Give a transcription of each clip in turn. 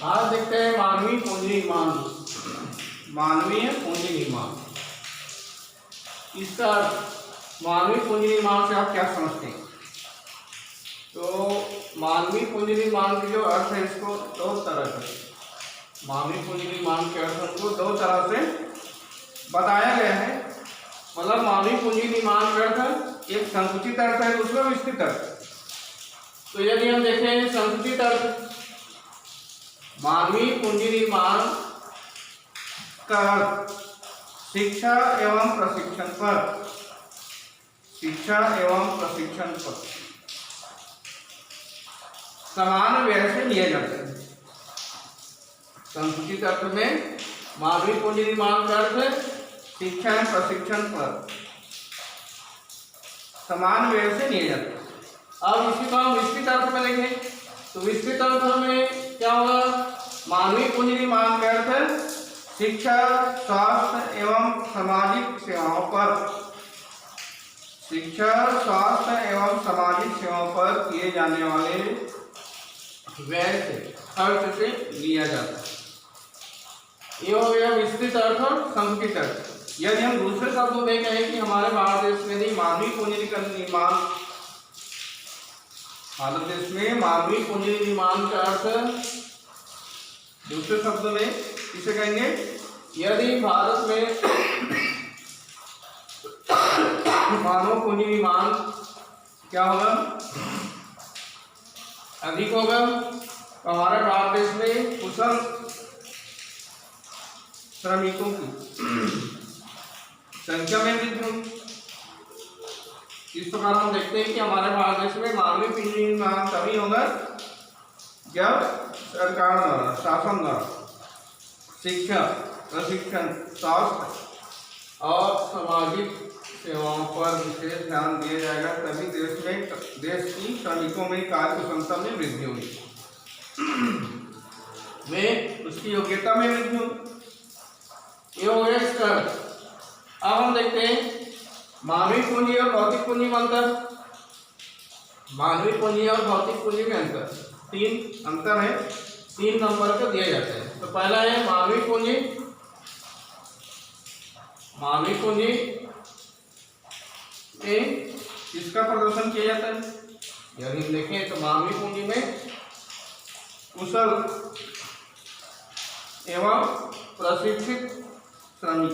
आज देखते हैं मानवीय पूंजी निर्माण। मानवीय पूंजी निर्माण, इसका मानवीय पूंजी निर्माण से आप क्या समझते हैं? तो मानवीय पूंजी निर्माण की जो अर्थ है इसको दो तरह से, मानवीय पूंजी निर्माण के अर्थ को दो तरह से बताया गया है। मतलब मानवीय पूंजी निर्माण का अर्थ एक संकुचित अर्थ है, दूसरा विस्तृत अर्थ। तो यदि हम देखें संकुचित अर्थ, मानवीय पूंजी निर्माण का अर्थ शिक्षा एवं प्रशिक्षण पर, शिक्षा एवं प्रशिक्षण पर समान व्यय से लिया जाता है। संकुचित अर्थ में मानवीय पूंजी निर्माण का अर्थ शिक्षा एवं प्रशिक्षण पर समान व्यय से लिया जाता है। अब इसी को हम विस्तृत अर्थ में देखें तो विस्तृत अर्थ में क्या होगा? मानवीय पूंजी निर्माण का अर्थ शिक्षा, स्वास्थ्य एवं सामाजिक सेवाओं पर, शिक्षा, स्वास्थ्य एवं सामाजिक सेवाओं पर किए जाने वाले व्यय से, खर्च से लिया जाता है। ये हो गया विस्तृत अर्थ और संकुचित अर्थ। यदि हम दूसरे शब्दों में कहें कि हमारे भारत देश में नहीं मानवीय पूंजी निर्माण, भारत देश में मानवीय पूंजी निर्माण का अर्थ दूसरे शब्दों में इसे कहेंगे, यदि भारत में मानव पूंजी निर्माण क्या होगा? अधिक होगा। तो हमारे भारत देश में कुशल श्रमिकों की संख्या में वृद्धि होगी। इस प्रकार हम देखते हैं कि हमारे भारत देश में मानवीय पूंजी निर्माण तभी होगा जब सरकार द्वारा, शासन द्वारा शिक्षा, प्रशिक्षण, स्वास्थ्य और सामाजिक सेवाओं पर विशेष ध्यान दिया जाएगा। तभी देश की श्रमिकों में कार्य कुशलता में वृद्धि होगी, वे उसकी योग्यता में वृद्धि होगी। ये हो गया इसका अर्थ। अब हम देखते हैं मानवीय पूंजी और भौतिक पूंजी में अंतर। मानवीय पूंजी और भौतिक पूंजी में अंतर, तीन अंतर है, 3 नंबर का दिया जाता है। तो पहला है मानवीय पूंजी। मानवीय पूंजी में इसका प्रदर्शन किया जाता है। यदि हम देखें तो मानवीय पूंजी में कुशल एवं प्रशिक्षित श्रमिक,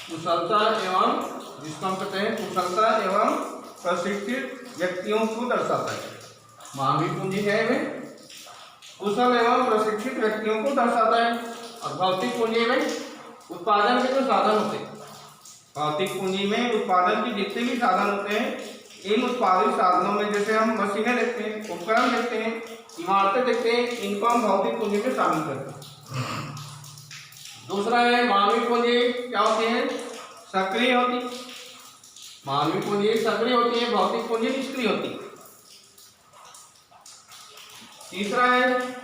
कुशलता एवं, जिसको हम कहते हैं कुशलता एवं प्रशिक्षित व्यक्तियों को दर्शाता है। मानवीय पूंजी है में कुशल एवं प्रशिक्षित व्यक्तियों को दर्शाता है। और भौतिक पूंजी में उत्पादन के जो साधन होते हैं, भौतिक पूंजी में उत्पादन के जितने भी साधन होते हैं, इन उत्पादित साधनों में जैसे हम मशीनें देखते हैं, उपकरण देखते हैं, इमारतें देखते हैं, इनको हम भौतिक पूंजी में शामिल करते हैं। दूसरा है मानवीय पूंजी क्या होती है? सक्रिय होती। मानवीय पूंजी सक्रिय होती है, भौतिक पूंजी निष्क्रिय होती है। तीसरा है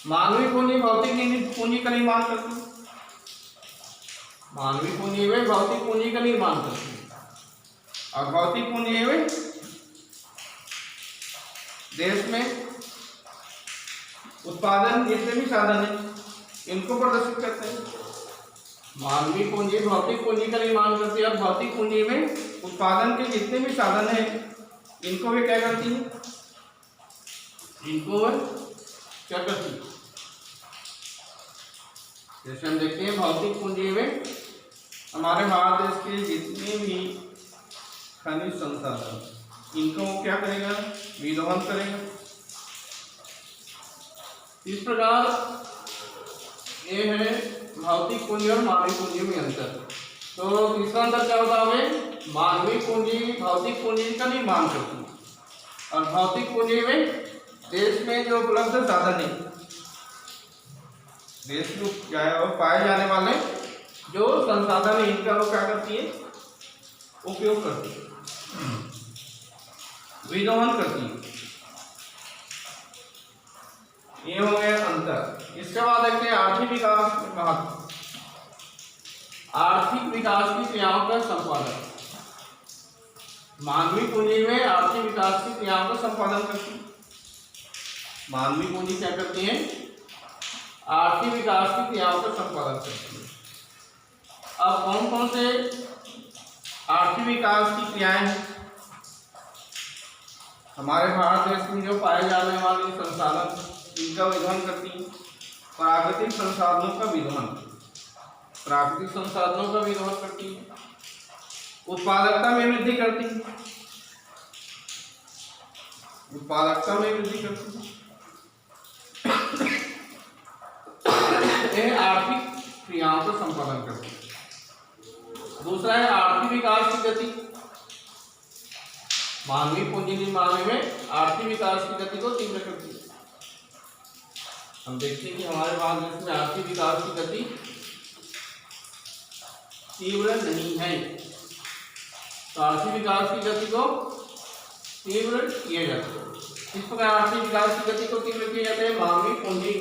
मानवीय पूंजी भौतिक पूंजी का निर्माण करती है। मानवीय पूंजी में भौतिक पूंजी का निर्माण करती है। और भौतिक पूंजी में देश में उत्पादन जितने भी साधन है इनको प्रदर्शित करते हैं। मानवीय पूंजी भौतिक पूंजी का निर्माण करती है और भौतिक पूंजी में उत्पादन के जितने भी साधन है इनको भी क्या करती है? इनको क्या करती है? जैसे हम देखते हैं भौतिक पूंजी में हमारे भारत देश के जितने भी खनिज संसाधन इनको क्या करेगा? विदोहन करेगा। इस प्रकार ये है भौतिक पूंजी और मानवीय पूंजी में अंतर। तो तीसरा अंतर क्या होता है? मानवीय पूंजी भौतिक पूंजी का निर्माण करती है और भौतिक पूंजी में देश में जो उपलब्ध साधन है, देश में पाए जाने वाले जो संसाधन है इनका वो क्या करती है? उपयोग करती है, विदोहन करती है। ये हो गया अंतर। इसके बाद देखते हैं आर्थिक विकास में महत्व। आर्थिक विकास की क्रियाओं का संपादन। मानवीय पूंजी में आर्थिक विकास की क्रियाओं का संपादन करती है। मानवीय पूंजी क्या करती है? आर्थिक विकास की क्रियाओं का संपादन करती है। अब कौन कौन से आर्थिक विकास की क्रियाएं हैं? हमारे भारत देश में जो पाए जाने वाले संसाधन इनका विधवन करती है। प्राकृतिक संसाधनों का विधवन, प्राकृतिक संसाधनों का विधवन करती है। उत्पादकता में वृद्धि करती है, उत्पादकता में वृद्धि करती है। यह आर्थिक क्रियाओं का संपादन करती है। दूसरा है आर्थिक विकास की गति। मानवीय पूंजी निर्माण में आर्थिक विकास की गति को तीव्र करती है। हम देखते हैं कि हमारे भारत देश में आर्थिक विकास की गति तीव्र नहीं है, तो आर्थिक विकास की गति को तीव्र किया जाता है। इस प्रकार आर्थिक विकास की गति को तीव्र किया जाता है मानवीय पूंजी।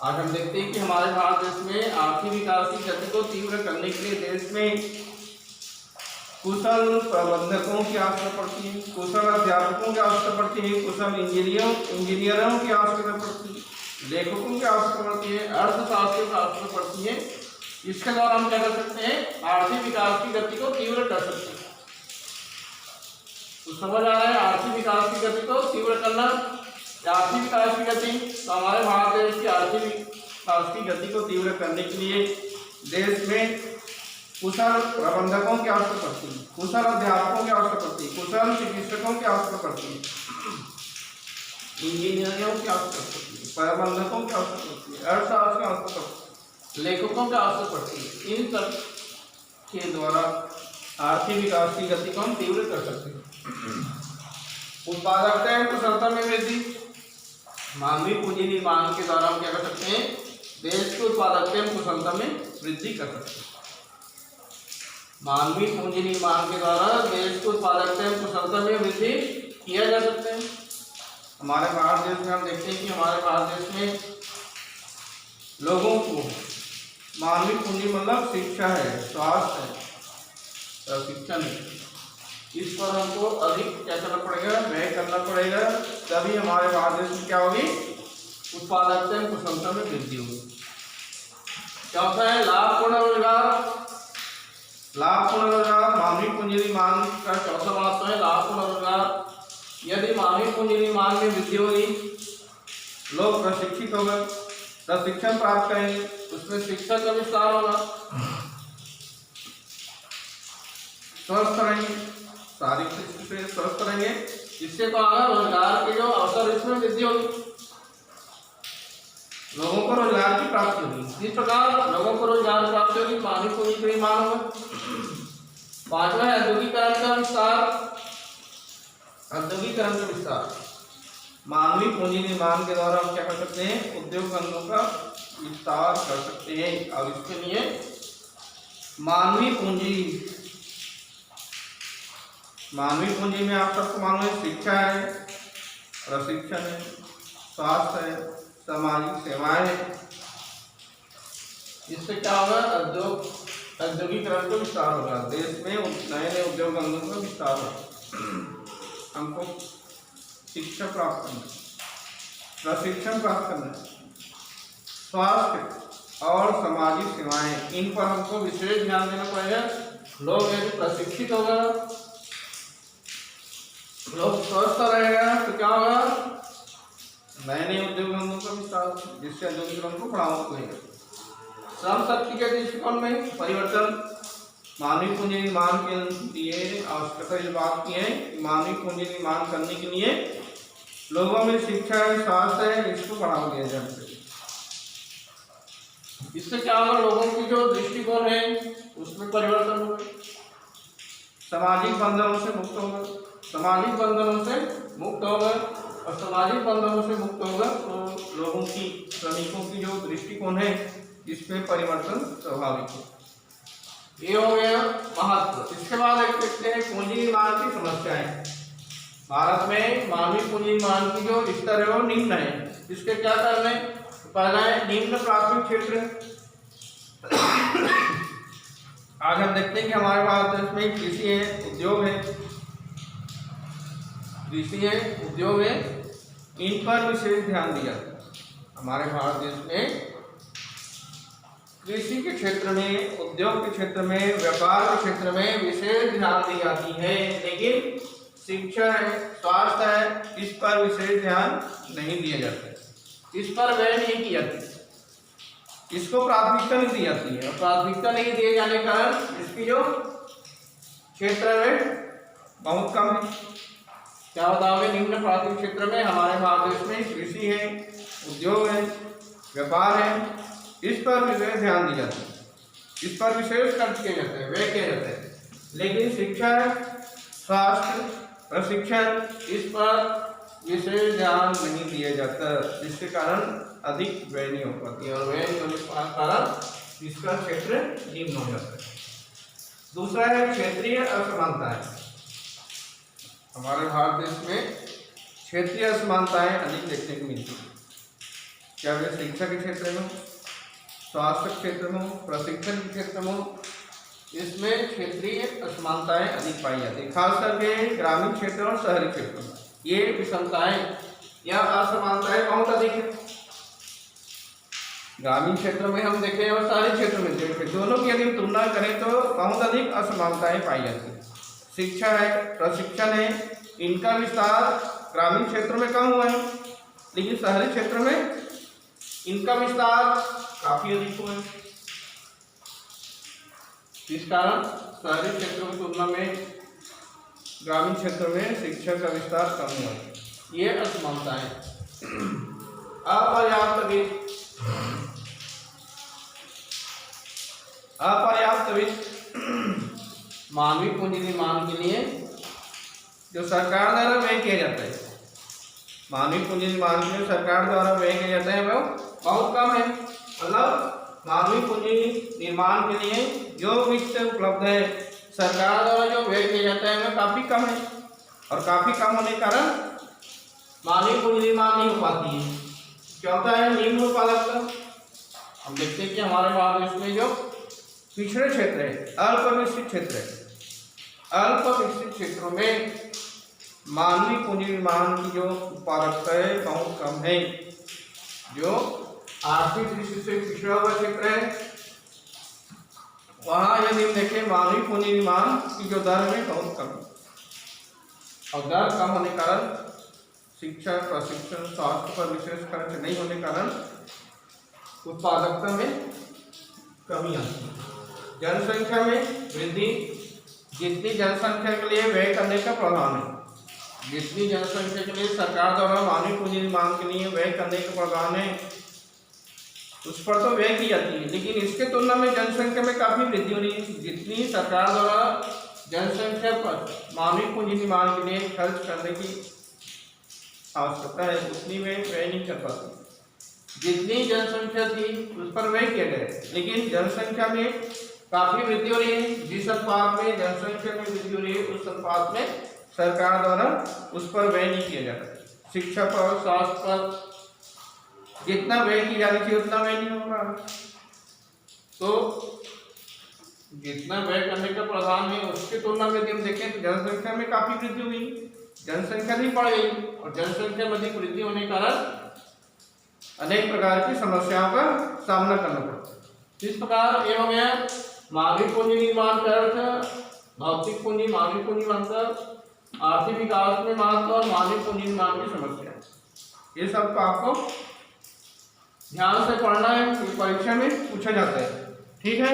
आज हम देखते हैं कि हमारे भारत देश में आर्थिक विकास की गति को तीव्र करने के लिए देश में कुशल प्रबंधकों की आवश्यकता पड़ती है, कुशल अध्यापकों की आवश्यकता पड़ती है, कुशल इंजीनियरों की आवश्यकता पड़ती है, लेखकों की आवश्यकता पड़ती है, अर्थशास्त्रियों की आवश्यकता पड़ती है। इसके द्वारा हम क्या कर सकते हैं? आर्थिक विकास की गति को तीव्र कर सकते हैं। तो समझ आ रहा है आर्थिक विकास की गति को तीव्र करना, आर्थिक विकास की गति। तो हमारे भारत देश की आर्थिक विकास की गति को तीव्र करने के लिए देश में कुशल प्रबंधकों की आवश्यकता पड़ती है, कुशल अध्यापकों की आवश्यकता पड़ती है, कुशल चिकित्सकों की आवश्यकता पड़ती है, इंजीनियरों की आवश्यकता पड़ती है, प्रबंधकों की आवश्यकता पड़ती है, अर्थशास्त्र की आवश्यकता पड़ती है, लेखकों की आवश्यकता पड़ती है। इन सब के द्वारा आर्थिक विकास की गति को हम तीव्र कर सकते हैं। उत्पादकता एवं कुशलता में वृद्धि। मानवीय पूंजी निर्माण के द्वारा हम क्या कर सकते हैं? देश की उत्पादकता एवं कुशलता में वृद्धि कर सकते हैं। मानवीय पूंजी निर्माण के द्वारा देश को उत्पादकता एवं कुशलता में वृद्धि किया जा सकता है। हमारे भारत देश में हम देखते हैं कि हमारे भारत देश में लोगों को मानवीय पूंजी मतलब शिक्षा है, स्वास्थ्य है, प्रशिक्षण है, इस पर हमको अधिक क्या करना पड़ेगा? व्यय करना पड़ेगा, तभी हमारे भारत देश में क्या होगी? उत्पादकता एवं कुशलता में वृद्धि होगी। चौथा है लाभपूर्ण रोजगार। लाभपूर्ण रोजगार मानवीय पूंजी निर्माण का चौथा महत्व है लाभपूर्ण रोजगार। यदि मानवीय पूंजी निर्माण में वृद्धि होगी, लोग प्रशिक्षित होगा, प्रशिक्षण प्राप्त करेंगे, उसमें शिक्षा का विस्तार होगा, स्वस्थ रहेंगे, शारीरिक दृष्टि से स्वस्थ रहेंगे, इससे तो आगे रोजगार के जो अवसर इसमें वृद्धि होगी, लोगों को रोजगार की प्राप्ति होगी। इस प्रकार लोगों को रोजगार प्राप्ति होगी, मानवीय पूंजी का निर्माण होगा। पांचवा है औद्योगिकरण का विस्तार। औद्योगिकरण का विस्तार मानवीय पूंजी निर्माण के द्वारा हम क्या कर सकते हैं? उद्योग धंधों का विस्तार कर सकते हैं। और इसके लिए मानवीय पूंजी में आप सबको मालूम है शिक्षा है, प्रशिक्षण है, स्वास्थ्य है, सामाजिक सेवाएं हैं। इससे क्या होगा? औद्योगिकरण का विस्तार होगा, देश में नए नए उद्योग धंधों का विस्तार होगा। हमको शिक्षा प्राप्त करना, प्रशिक्षण प्राप्त करना, स्वास्थ्य और सामाजिक सेवाएं, इन पर हमको विशेष ध्यान देना पड़ेगा। लोग यदि प्रशिक्षित होगा, लोग स्वस्थ रहेगा, तो क्या होगा? नए नए उद्योग धंधों का विस्तार, जिससे औद्योगिकरण को बढ़ावा मिलेगा। श्रम शक्ति के दृष्टिकोण में परिवर्तन। मानवीय पूंजी निर्माण के लिए आवश्यकता इस बात की है कि मानवीय पूंजी निर्माण करने के लिए लोगों में शिक्षा है, स्वास्थ्य है, इसको बढ़ावा दिया जाना चाहिए। इससे क्या होगा? लोगों की जो दृष्टिकोण है उसमें परिवर्तन होगा, सामाजिक बंधनों से मुक्त होगा, सामाजिक बंधनों से मुक्त होगा, और सामाजिक बंधनों से मुक्त होगा तो लोगों की, श्रमिकों की जो दृष्टिकोण है इसमें परिवर्तन स्वाभाविक है। ये हो गया महत्व। इसके बाद एक देखते हैं पूंजी निर्माण की समस्याएं। भारत में मानवीय पूंजी निर्माण की जो स्तर है वो निम्न है। इसके क्या कारण है? पहला है निम्न प्राथमिक क्षेत्र। आज हम देखते हैं कि हमारे भारत देश में कृषि है, उद्योग है, कृषि है, उद्योग है, इन पर विशेष ध्यान दिया जाता है। हमारे भारत देश में कृषि के क्षेत्र में, उद्योग के क्षेत्र में, व्यापार के क्षेत्र में विशेष ध्यान दी जाती है, लेकिन शिक्षा है, स्वास्थ्य है, इस पर विशेष ध्यान नहीं दिया जाता है, इस पर व्यय नहीं की जाती, इसको प्राथमिकता नहीं दी जाती है। और प्राथमिकता नहीं दिए जाने के कारण इसकी जो क्षेत्र है बहुत कम है। क्या बताओगे? निम्न प्राथमिक क्षेत्र में हमारे भारत देश में कृषि है, उद्योग है, व्यापार है, इस पर विशेष ध्यान दी जाती है, इस पर विशेष खर्च किए जाते हैं, व्यय किए जाते हैं। लेकिन शिक्षा, स्वास्थ्य, प्रशिक्षण, इस पर विशेष ध्यान नहीं दिया जाता, जिसके कारण अधिक व्यय नहीं हो पाती है, और व्यय नहीं होने के कारण इसका क्षेत्र निम्न हो जाता है। दूसरा है क्षेत्रीय असमानताएं। हमारे भारत देश में क्षेत्रीय असमानताएं अधिक देखने को मिलती है। क्या वे शिक्षा के क्षेत्र में, स्वास्थ्य के क्षेत्र में, प्रशिक्षण के क्षेत्र में, इसमें क्षेत्रीय असमानताएं अधिक पाई जाती है। खास करके ग्रामीण क्षेत्र और शहरी क्षेत्र में ये विषमताएं या असमानताएं बहुत अधिक है। ग्रामीण क्षेत्र में हम देखें और शहरी क्षेत्र में देखें, दोनों की यदि तुलना करें तो बहुत अधिक असमानताएं पाई जाती है। शिक्षा है, प्रशिक्षण है, इनका विस्तार ग्रामीण क्षेत्र में कम हुआ है, लेकिन शहरी क्षेत्र में इनका विस्तार काफी अधिक हुआ है। इस कारण शहरी क्षेत्रों की तुलना में ग्रामीण क्षेत्र में शिक्षा का विस्तार कम हुआ है। ये असमानता है। अपर्याप्त वित्त मानवीय पूंजी निर्माण के लिए जो सरकार द्वारा व्यय किया जाता है, मानवीय पूंजी निर्माण के लिए सरकार द्वारा व्यय किया जाता है वो बहुत कम है। मतलब मानवीय पूंजी निर्माण के लिए जो वित्त उपलब्ध है, सरकार द्वारा जो व्यय किया जाता है वह काफी कम है, और काफी कम होने के कारण मानवीय पूंजी निर्माण नहीं हो पाती है। क्या होता है? निम्न उत्पादकता। हम देखते हैं कि हमारे भारत देश में जो पिछड़े क्षेत्र है, अल्प विकसित क्षेत्र है, अल्प विकसित क्षेत्रों में मानवीय पूंजी निर्माण की जो उत्पादकता है बहुत कम है। जो आर्थिक दृष्टि से पिछड़ा हुआ क्षेत्र है, वहाँ यदि हम देखें मानवीय पूंजी निर्माण की जो दर है बहुत कम है, और दर कम होने के कारण शिक्षा, प्रशिक्षण, स्वास्थ्य पर विशेष खर्च नहीं होने के कारण उत्पादकता में कमी आती है। जनसंख्या में वृद्धि, जितनी जनसंख्या के लिए व्यय करने का प्रावधान है, जितनी जनसंख्या के लिए सरकार द्वारा मानवीय पूंजी निर्माण के लिए व्यय करने का प्रावधान है, उस पर तो व्यय की जाती है, लेकिन इसके तुलना में जनसंख्या में काफी वृद्धि हो रही है। जितनी सरकार द्वारा जनसंख्या पर मानवीय पूंजी निर्माण के लिए खर्च करने की आवश्यकता है, उतनी में व्यय नहीं कर पाती। जितनी जनसंख्या थी उस पर व्यय किया गया, लेकिन जनसंख्या में काफी वृद्धि हो रही है। जिस अनुपात में जनसंख्या में वृद्धि हो रही है, उस अनुपात में सरकार द्वारा उस पर व्यय नहीं किया जाता। शिक्षा पर, स्वास्थ्य पर जितना व्यय की जानी चाहिए उतना व्यय नहीं हो रहा। तो जितना व्यय करने का प्रावधान है उसकी तुलना में हम देखें तो जनसंख्या में काफी वृद्धि हुई, जनसंख्या नहीं बढ़ गई, और जनसंख्या में अधिक वृद्धि होने के कारण अनेक प्रकार की समस्याओं का सामना करना पड़ता है। इस प्रकार एवं यह मानवीय पूंजी निर्माण का अर्थ भौतिक पूंजी, मानवीय पूंजी बनकर आर्थिक विकास में महत्व और मानवीय पूंजी निर्माण की समस्या, ये सब को आपको ध्यान से पढ़ना है, परीक्षा में पूछा जाता है। ठीक है।